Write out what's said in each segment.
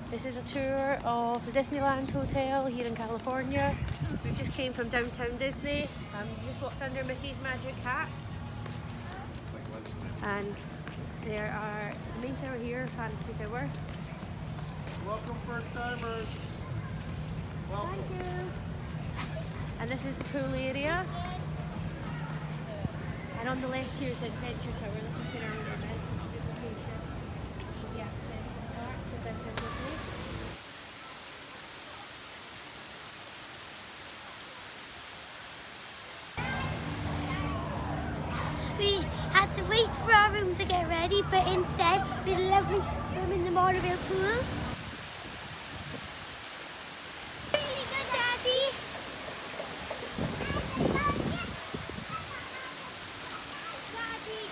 This is a tour of the Disneyland Hotel here in California. We just came from downtown Disney. We just walked under Mickey's Magic Hat. And there are the main tower here, Fantasy Tower. Welcome, first timers. Welcome. Thank you. And this is the pool area. And on the left here is the Adventure Tower. This is where our room is. Easy access to the parks in downtown Disney. We had to wait for our room to get ready, but instead we had a lovely swim in the monorail pool. Really good, Daddy. Daddy,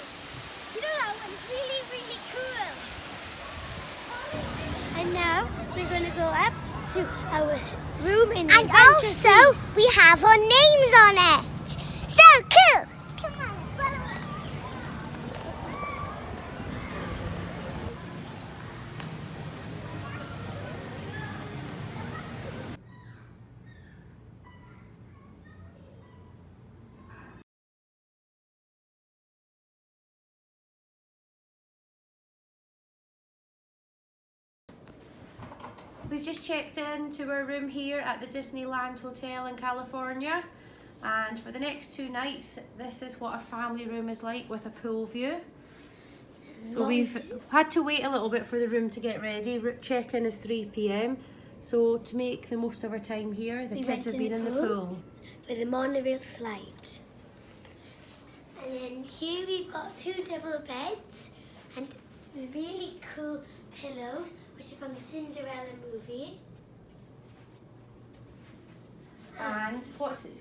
you know that one's really, really cool. And now we're going to go up to our room in the Adventure Suite. We have our names on it. So cool. Come on. We've just checked into our room here at the Disneyland Hotel in California, and for the next 2 nights this is what a family room is like with a pool view. So we've had to wait a little bit for the room to get ready. Check-in is 3 p.m. So to make the most of our time here, the kids have been in the pool. With a monorail slide. And then here we've got 2 double beds and really cool pillows, which are from the Cinderella movie. And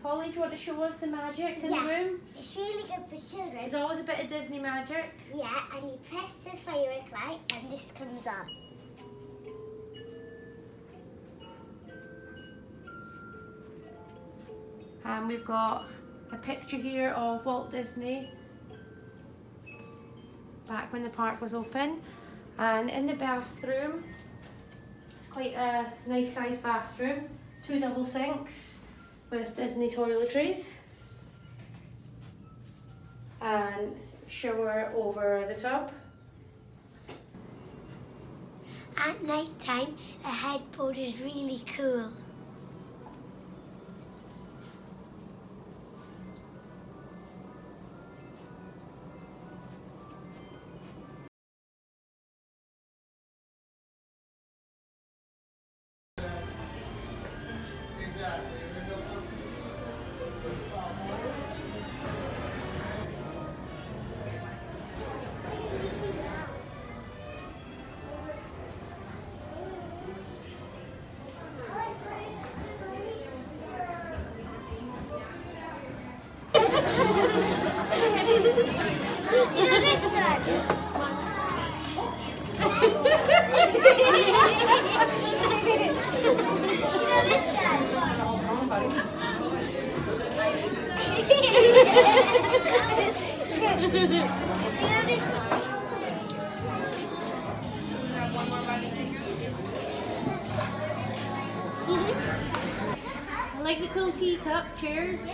Holly, do you want to show us the magic in the room? It's really good for children. There's always a bit of Disney magic. Yeah, and you press the firework light and this comes on. And we've got a picture here of Walt Disney back when the park was open. And in the bathroom, it's quite a nice sized bathroom. 2 double sinks with Disney toiletries. And shower over the tub. At night time, the headboard is really cool. I like the cool teacup chairs.